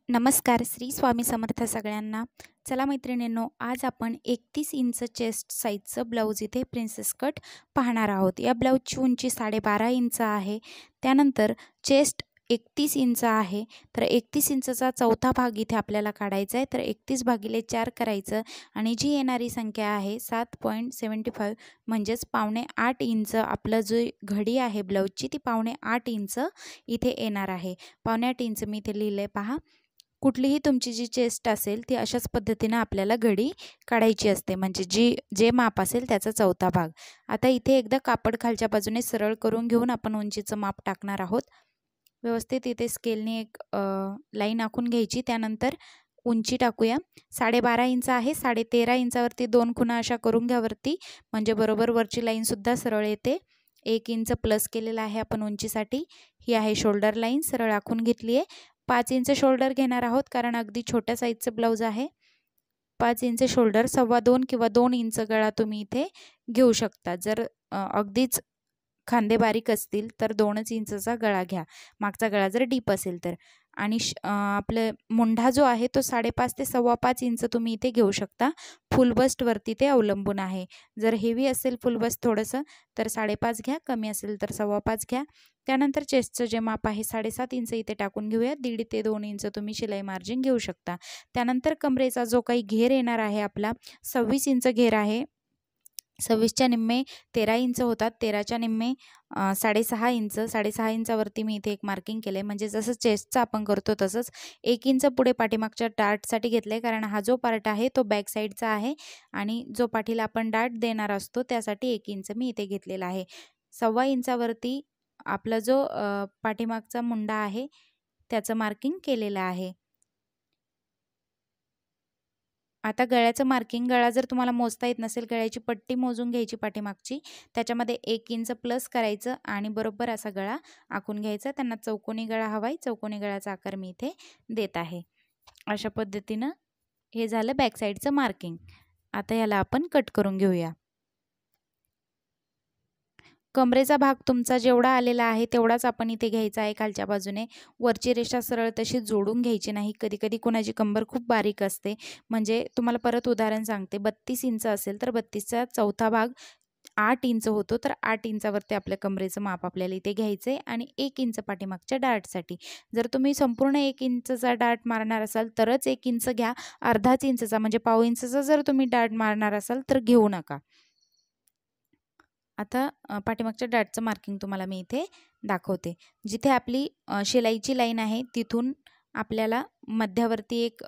नमस्कार, श्री स्वामी समर्थ सगळ्यांना. चला मैत्रिणींनो, आज आपण 31 इंच चेस्ट साईजचं ब्लाऊज इथे प्रिन्सेस कट पाहणार आहोत. या ब्लाऊजची उंची 12.5 इंच आहे. त्यानंतर चेस्ट 31 इंच आहे. तर 31 इंचचा चौथा भाग इथे आपल्याला काढायचा आहे. तर 31/4 करायचं आणि जी येणारी संख्या आहे 7.75 म्हणजेच 7.25 इंच. आपलं जी घडी आहे ब्लाऊजची ती 7.25 इंच इथे येणार आहे. 7.25 इंच मी इथे लिहिलं आहे पहा. कुठलीही तुमची जी चेस्ट असेल ती अशाच पद्धतीनं आपल्याला घडी काढायची असते, म्हणजे जे माप असेल त्याचा चौथा भाग. आता इथे एकदा कापड खालच्या बाजूने सरळ करून घेऊन आपण उंचीचं माप टाकणार आहोत. व्यवस्थित इथे स्केलने एक लाईन आखून घ्यायची. त्यानंतर उंची टाकूया. 12.5 इंच आहे. 13.5 इंचावरती 2 खुणा अशा करून घ्या वरती, म्हणजे बरोबर वरची लाईनसुद्धा सरळ येते. 1 इंच प्लस केलेला आहे आपण उंचीसाठी. ही आहे शोल्डर लाईन, सरळ आखून घेतली आहे. 5 इंच शोल्डर घेणार आहोत, कारण अगदी छोट्या साईजचं ब्लाऊज आहे. 5 इंच शोल्डर, 2.25 किंवा 2 इंच गळा तुम्ही इथे घेऊ शकता. जर अगदीच खांदे बारीक असतील तर 2च इंचचा गळा घ्या, मागचा गळा जर डीप असेल तर. आणि आपलं मुंढा जो आहे तो 5.5 ते 5.25 इंच तुम्ही इथे घेऊ शकता. फुल बस्टवरती ते अवलंबून आहे. जर हेवी असेल फुल बस्ट थोडंसं तर 5.5 घ्या, कमी असेल तर 5.25 घ्या. त्यानंतर चेस्टचं जे माप आहे 7.5 इंच इथे टाकून घेऊया. 1.5 ते 2 इंच तुम्ही शिलाई मार्जिन घेऊ शकता. त्यानंतर कमरेचा जो काही घेर येणार आहे आपला 26 इंच घेर आहे. 26च्या निम्मे 13 इंच होतात. 13च्या निम्मे 6.5 इंच. 6.5 इंचावरती मी इथे एक मार्किंग केलं आहे, म्हणजे जसं चेस्टचं आपण करतो तसंच 1 इंच पुढे पाठीमागच्या डार्टसाठी घेतलं आहे, कारण हा जो पार्ट आहे तो बॅक साईडचा आहे आणि जो पाठीला आपण डार्ट देणार असतो त्यासाठी 1 इंच मी इथे घेतलेला आहे. 1.25 इंचावरती आपला जो पाठीमागचा मुंडा आहे त्याचं मार्किंग केलेलं आहे. आता गळ्याचं मार्किंग, गळा जर तुम्हाला मोजता येत नसेल, गळ्याची पट्टी मोजून घ्यायची पाठीमागची, त्याच्यामध्ये 1 इंच प्लस करायचं आणि बरोबर असा गळा आखून घ्यायचा. त्यांना चौकोनी गळा हवा आहे, चौकोनी गळ्याचा आकार मी इथे देत आहे. अशा पद्धतीनं हे झालं बॅक साईडचं मार्किंग. आता याला आपण कट करून घेऊया. कमरेचा भाग तुमचा जेवढा आलेला आहे तेवढाच आपण इथे घ्यायचा आहे खालच्या बाजूने. वरची रेषा सरळ तशी जोडून घ्यायची नाही. कधी कधी कुणाची कंबर खूप बारीक असते, म्हणजे तुम्हाला परत उदाहरण सांगते. 32 इंच असेल तर 32चा चौथा भाग 8 इंच होतो. तर 8 इंचावरती आपल्या कमरेचं माप आपल्याला इथे घ्यायचं आहे आणि 1 इंच पाठीमागच्या डार्टसाठी. जर तुम्ही संपूर्ण 1 इंचचा डार्ट मारणार असाल तरच 1 इंच घ्या. अर्धाच इंचचा म्हणजे पाव इंचचा जर तुम्ही डार्ट मारणार असाल तर घेऊ नका. आता पाठीमागच्या डार्टचं मार्किंग तुम्हाला मी इथे दाखवते. जिथे आपली शिलाईची लाईन आहे तिथून आपल्याला मध्यावरती एक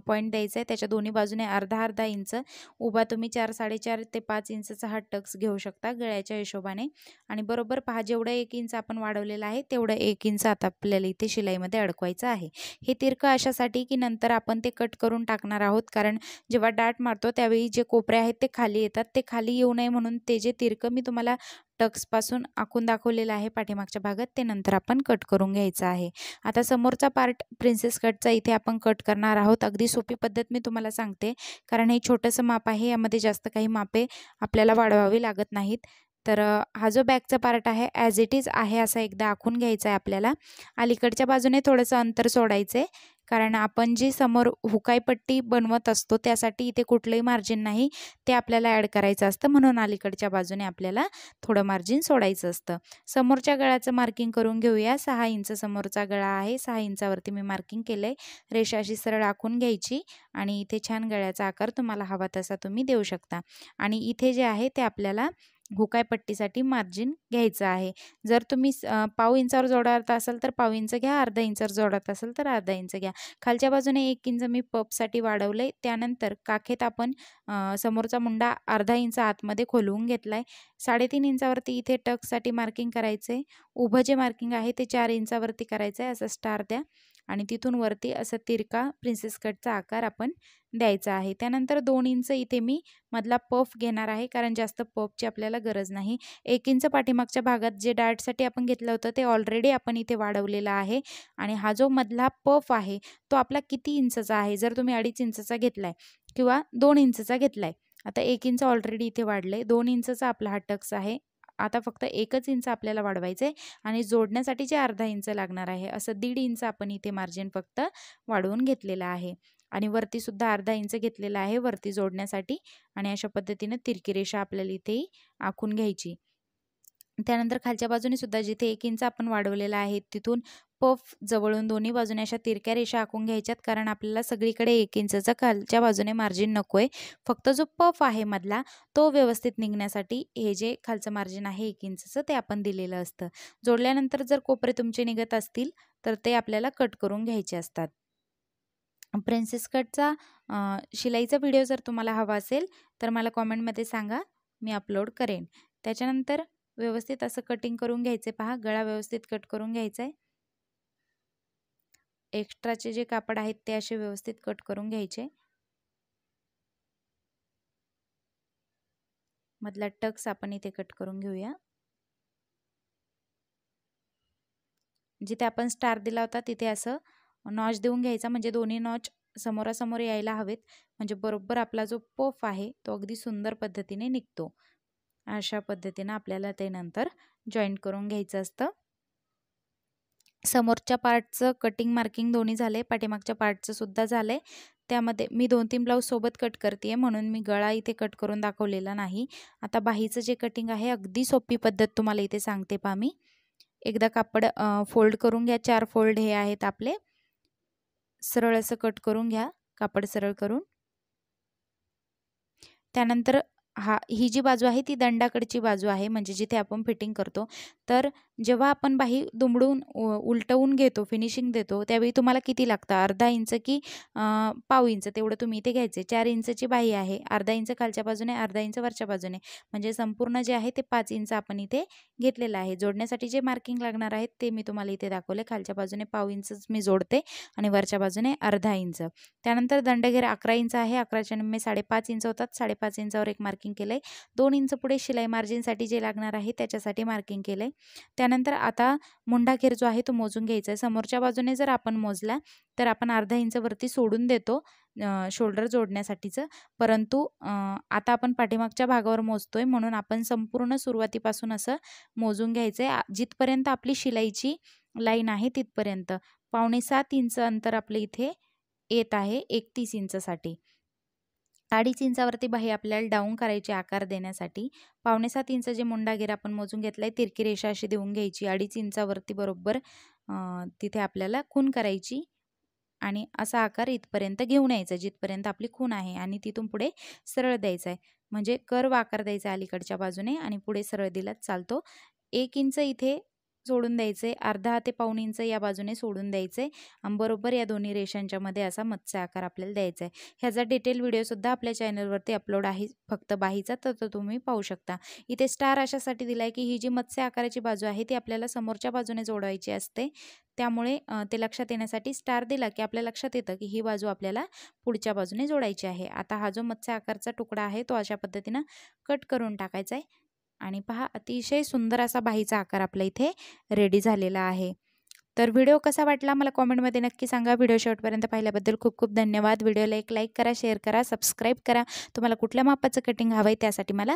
पॉईंट द्यायचा आहे. त्याच्या दोन्ही बाजूने अर्धा इंच उभा तुम्ही 4-4.5 ते 5 इंचचा हा टक्स घेऊ शकता गळ्याच्या हिशोबाने. आणि बरोबर पहा, जेवढं 1 इंच आपण वाढवलेलं आहे तेवढं 1 इंच आता आपल्याला इथे शिलाईमध्ये अडकवायचं आहे. हे तिरकं अशासाठी की नंतर आपण ते कट करून टाकणार आहोत, कारण जेव्हा डार्ट मारतो त्यावेळी जे कोपरे आहेत ते खाली येतात. ते खाली येऊ नये म्हणून ते जे तिरकं मी तुम्हाला टक्सपासून आखून दाखवलेलं आहे पाठीमागच्या भागात ते नंतर आपण कट करून घ्यायचं आहे. आता समोरचा पार्ट प्रिन्सेस कटचा इथे आपण कट करणार आहोत. अगदी सोपी पद्धत मी तुम्हाला सांगते, कारण हे छोटंसं माप आहे, यामध्ये जास्त काही मापे आपल्याला वाढवावी लागत नाहीत. तर हा जो बॅकचा पार्ट आहे ॲज इट इज आहे असा एकदा आखून घ्यायचा आहे आपल्याला. अलीकडच्या बाजूने थोडंसं अंतर सोडायचं आहे, कारण आपण जी समोर हुकाई पट्टी बनवत असतो त्यासाठी इथे कुठलंही मार्जिन नाही, ते आपल्याला ॲड करायचं असतं, म्हणून अलीकडच्या बाजूने आपल्याला थोडं मार्जिन सोडायचं असतं. समोरच्या गळ्याचं मार्किंग करून घेऊया. 6 इंच समोरचा गळा आहे. 6 इंचावरती मी मार्किंग केलं आहे. रेषा अशी सरळ आखून घ्यायची आणि इथे छान गळ्याचा आकार तुम्हाला हवा तसा तुम्ही देऊ शकता. आणि इथे जे आहे ते आपल्याला हुकाई पट्टीसाठी मार्जिन घ्यायचं आहे. जर तुम्ही पाव इंचावर जोडत असाल तर पाव इंच घ्या, अर्धा इंचावर जोडत असाल तर अर्धा इंच घ्या. खालच्या बाजूने 1 इंच मी पफसाठी वाढवलं आहे. त्यानंतर काखेत आपण समोरचा मुंडा अर्धा इंच आतमध्ये खोलवून घेतला आहे. 3.5 इंचावरती इथे टक्ससाठी मार्किंग करायचं आहे. उभं जे मार्किंग आहे ते 4 इंचावरती करायचं आहे. असं स्टार द्या आणि तिथून वरती असं तिरका प्रिन्सेस कटचा आकार आपण द्यायचा आहे. त्यानंतर 2 इंच इथे मी मधला पफ घेणार आहे, कारण जास्त पफची आपल्याला गरज नाही. 1 इंच पाठीमागच्या भागात जे डार्टसाठी आपण घेतलं होतं ते ऑलरेडी आपण इथे वाढवलेलं आहे. आणि हा जो मधला पफ आहे तो आपला किती इंचचा आहे, जर तुम्ही 2.5 इंचचा घेतला आहे किंवा 2 इंचचा घेतला आहे. आता 1 इंच ऑलरेडी इथे वाढलं आहे. 2 इंचचा आपला हा टक्स आहे. आता फक्त 1 इंच आपल्याला वाढवायचं आहे आणि जोडण्यासाठी जे अर्धा इंच लागणार आहे असं 1.5 इंच आपण इथे मार्जिन फक्त वाढवून घेतलेलं आहे. आणि वरती सुद्धा अर्धा इंच घेतलेला आहे वरती जोडण्यासाठी आणि अशा पद्धतीने तिरकी रेषा आपल्याला इथे आखून घ्यायची. त्यानंतर खालच्या बाजूने सुद्धा जिथे 1 इंच आपण वाढवलेला आहे तिथून पफ जवळून दोन्ही बाजूने अशा तिरक्या रेषा आखून घ्यायच्यात, कारण आपल्याला सगळीकडे 1 इंचचं खालच्या बाजूने मार्जिन नको आहे. फक्त जो पफ आहे मधला तो व्यवस्थित निघण्यासाठी हे जे खालचं मार्जिन आहे 1 इंचचं ते आपण दिलेलं असतं. जोडल्यानंतर जर कोपरे तुमचे निघत असतील तर ते आपल्याला कट करून घ्यायचे असतात. प्रिन्सेस कटचा शिलाईचा व्हिडिओ जर तुम्हाला हवा असेल तर मला कॉमेंटमध्ये सांगा, मी अपलोड करेन. त्याच्यानंतर व्यवस्थित असं कटिंग करून घ्यायचे. पहा, गळा व्यवस्थित कट करून घ्यायचा आहे. एक्स्ट्राचे जे कापड आहेत ते असे व्यवस्थित कट करून घ्यायचे. मधला टक्स आपण इथे कट करून घेऊया. जिथे आपण स्टार दिला होता तिथे असं नॉच देऊन घ्यायचा, म्हणजे दोन्ही नॉच समोरासमोर यायला हवेत, म्हणजे बरोबर आपला जो पफ आहे तो अगदी सुंदर पद्धतीने निघतो. अशा पद्धतीने आपल्याला ते नंतर जॉईंट करून घ्यायचं असतं. समोरच्या पार्टचं कटिंग मार्किंग दोन्ही झाले, पाठीमागच्या पार्टचं सुद्धा झालंय. त्यामध्ये मी 2-3 ब्लाऊज सोबत कट करते म्हणून मी गळा इथे कट करून दाखवलेला नाही. आता बाहीचं जे कटिंग आहे अगदी सोपी पद्धत तुम्हाला इथे सांगते. पहा, मी एकदा कापड फोल्ड करून घ्या. 4 फोल्ड हे आहेत आपले. सरळ असं कट करून घ्या, कापड सरळ करून. त्यानंतर ही जी बाजू आहे ती दंडाकडची बाजू आहे, म्हणजे जिथे आपण फिटिंग करतो. तर जेव्हा आपण बाही दुमडून उलटवून घेतो, फिनिशिंग देतो, त्यावेळी तुम्हाला किती लागतं, अर्धा इंच की पाव इंच, तेवढं तुम्ही इथे घ्यायचे. 4 इंचची बाही आहे, अर्धा इंच खालच्या बाजूने, अर्धा इंच वरच्या बाजूने, म्हणजे संपूर्ण जे आहे ते 5 इंच आपण इथे घेतलेलं आहे. जोडण्यासाठी जे मार्किंग लागणार आहेत ते मी तुम्हाला इथे दाखवले. खालच्या बाजूने पाव इंचच मी जोडते आणि वरच्या बाजूने अर्धा इंच. त्यानंतर दंडघेर 11 इंच आहे, 11च्या निम्मे 5.5 इंच होतात. 5.5 इंचावर एक मार्किंग केलंय. 2 इंच पुढे शिलाई मार्जिनसाठी जे लागणार आहे त्याच्यासाठी मार्किंग केलंय. त्यानंतर आता मुंडाखेर जो आहे तो मोजून घ्यायचा आहे. समोरच्या बाजूने जर आपण मोजला तर आपण अर्धा इंच वरती सोडून देतो शोल्डर जोडण्यासाठीचं, परंतु आता आपण पाठीमागच्या भागावर मोजतोय म्हणून आपण संपूर्ण सुरुवातीपासून असं मोजून घ्यायचं आहे. जिथपर्यंत आपली शिलाईची लाईन आहे तिथपर्यंत 5.25 इंच अंतर आपलं इथे येत आहे 31 इंचसाठी. 2.5 इंचावरती बाही आपल्याला डाऊन करायची आकार देण्यासाठी. 5.25 इंच जे मुंडागेर आपण मोजून घेतलाय, तिरकी रेषा अशी देऊन घ्यायची. 2.5 इंचावरती बरोबर तिथे आपल्याला खून करायची आणि असा आकार इथपर्यंत घेऊन यायचा जिथपर्यंत आपली खून आहे आणि तिथून पुढे सरळ द्यायचा आहे, म्हणजे कर्व आकार द्यायचा अलीकडच्या बाजूने आणि पुढे सरळ दिलाच चालतो. 1 इंच इथे सोडून द्यायचे, अर्धा ते पाऊण इंच या बाजूने सोडून द्यायचे आणि बरोबर या दोन्ही रेषांच्या मध्ये असा मत्स्य आकार आपल्याला द्यायचा आहे. ह्याचा डिटेल व्हिडिओसुद्धा आपल्या चॅनलवरती अपलोड आहे, फक्त बाहीचा, तर तो तुम्ही पाहू शकता. इथे स्टार अशासाठी दिला आहे की ही जी मत्स्य आकाराची बाजू आहे ती आपल्याला समोरच्या बाजूने जोडवायची असते, त्यामुळे ते लक्षात येण्यासाठी स्टार दिला की आपल्या लक्षात येतं की ही बाजू आपल्याला पुढच्या बाजूने जोडायची आहे. आता हा जो मत्स्य आकारचा तुकडा आहे तो अशा पद्धतीनं कट करून टाकायचा आहे आणि पहा, अतिशय सुंदर असा बाहीचा आकार आपल्या इथे रेडी झालेला आहे. तर व्हिडिओ कसा वाटला मला कॉमेंटमध्ये नक्की सांगा. व्हिडिओ शेवटपर्यंत पाहिल्याबद्दल खूप खूप धन्यवाद. व्हिडिओला एक लाईक करा, शेअर करा, सबस्क्राईब करा. तुम्हाला कुठल्या मापाचं कटिंग हवं आहे त्यासाठी मला